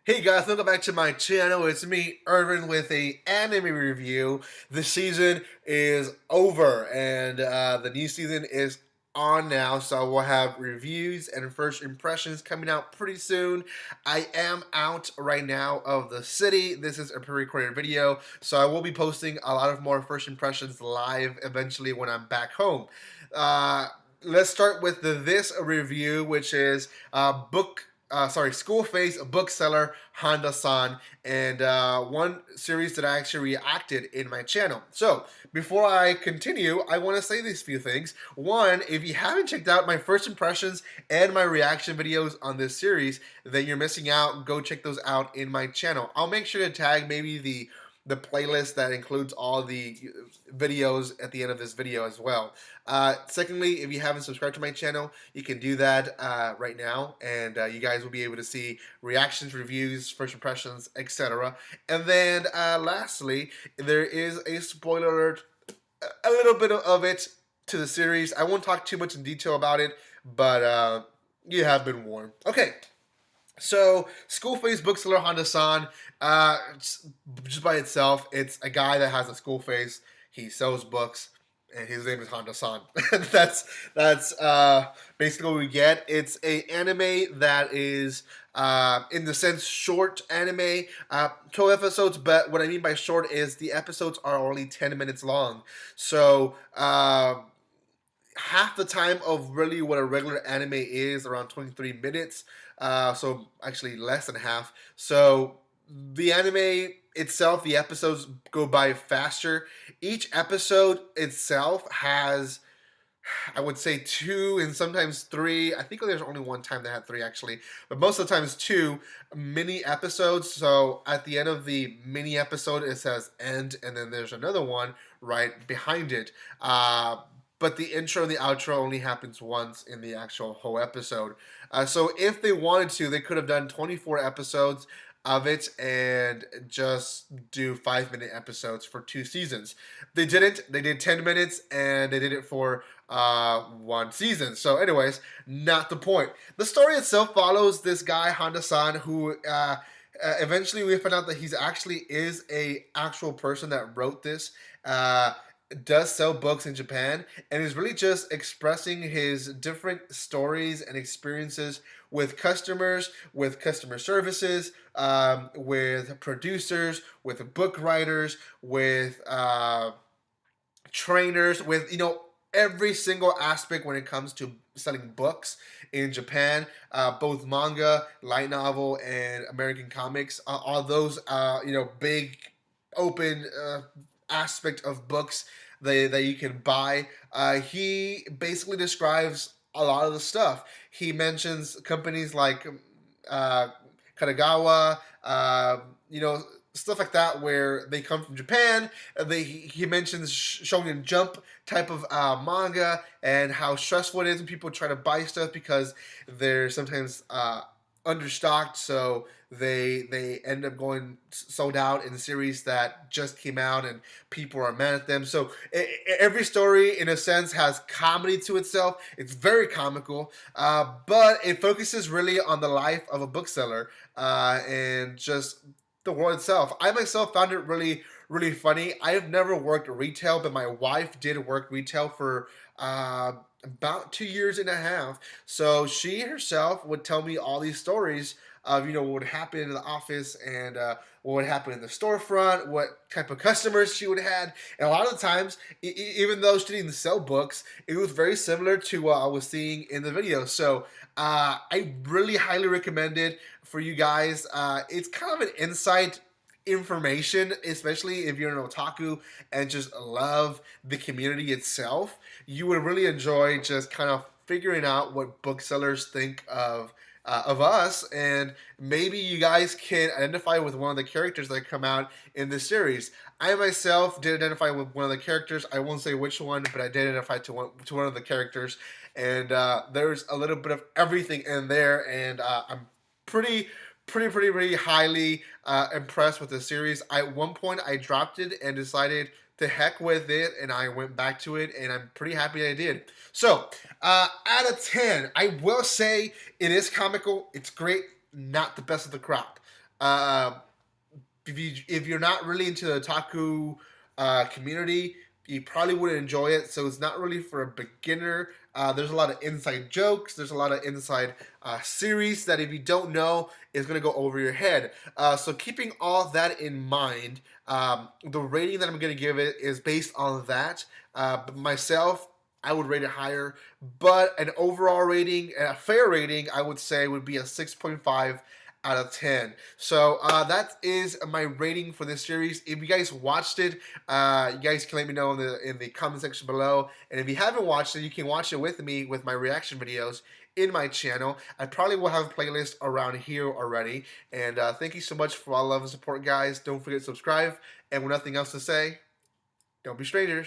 Hey guys, welcome back to my channel. It's me, Irvin, with a anime review. The season is over, and the new season is on now. So we'll have reviews and first impressions coming out pretty soon. I am out right now of the city. This is a pre-recorded video, so I will be posting a lot of more first impressions live eventually when I'm back home. Let's start with this review, which is School Face Bookseller Honda-san, and one series that I actually reacted in my channel. So before I continue, I want to say these few things. One, if you haven't checked out my first impressions and my reaction videos on this series, then you're missing out. Go check those out in my channel. I'll make sure to tag maybe the playlist that includes all the videos at the end of this video as well. Secondly, if you haven't subscribed to my channel, you can do that right now, and you guys will be able to see reactions, reviews, first impressions, etc. And then lastly, there is a spoiler alert, a little bit of it to the series. I won't talk too much in detail about it, but you have been warned. Okay. So, School Face Bookseller Honda-san, just by itself, it's a guy that has a school face. He sells books, and his name is Honda-san. that's basically what we get. It's a anime that is, in the sense, short anime, 12 episodes. But what I mean by short is the episodes are only 10 minutes long. So, half the time of really what a regular anime is, around 23 minutes. So actually less than half. So the anime itself, the episodes go by faster. Each episode itself has, I would say, 2 and sometimes 3. I think there's only one time that had 3 actually, but most of the time it's 2 mini episodes. So at the end of the mini episode, it says end, and then there's another one right behind it. But the intro and the outro only happens once in the actual whole episode. So if they wanted to, they could have done 24 episodes of it and just do 5-minute episodes for 2 seasons. They didn't. They did 10 minutes, and they did it for 1 season. So anyways, not the point. The story itself follows this guy, Honda-san, who eventually we found out that he's actually is a actual person that wrote this. Does sell books in Japan, and is really just expressing his different stories and experiences with customers, with customer services, with producers, with book writers, with trainers, with every single aspect when it comes to selling books in Japan, both manga, light novel, and American comics. All those big open aspect of books that you can buy. He basically describes a lot of the stuff. He mentions companies like Kanagawa, stuff like that, where they come from Japan. He mentions Shonen Jump type of manga, and how stressful it is when people try to buy stuff because they're sometimes understocked, so they end up going sold out in the series that just came out, and people are mad at them. So every story, in a sense, has comedy to itself. It's very comical, but it focuses really on the life of a bookseller and just the world itself. I myself found it really, really funny. I've never worked retail, but my wife did work retail for about 2.5 years. So she herself would tell me all these stories of what would happen in the office, and what would happen in the storefront, what type of customers she would have. And a lot of the times, even though she didn't sell books, it was very similar to what I was seeing in the video. So I really highly recommend it for you guys. It's kind of an insight information, especially if you're an otaku and just love the community itself. You would really enjoy just kind of figuring out what booksellers think of us, and maybe you guys can identify with one of the characters that come out in this series. I myself did identify with one of the characters. I won't say which one, but I did identify to one of the characters, and there's a little bit of everything in there, and I'm pretty highly impressed with the series. At one point, I dropped it and decided to heck with it, and I went back to it, and I'm pretty happy I did. So, out of 10, I will say it is comical. It's great, not the best of the crop. If you're not really into the otaku community, you probably wouldn't enjoy it. So it's not really for a beginner. There's a lot of inside jokes. There's a lot of inside series that if you don't know is going to go over your head. So keeping all that in mind, the rating that I'm going to give it is based on that. Myself, I would rate it higher, but an overall rating, a fair rating, I would say would be a 6.5 out of 10. So that is my rating for this series. If you guys watched it, you guys can let me know in the comment section below. And if you haven't watched it, you can watch it with me with my reaction videos in my channel. I probably will have a playlist around here already. And thank you so much for all love and support, guys. Don't forget to subscribe. And with nothing else to say, don't be strangers.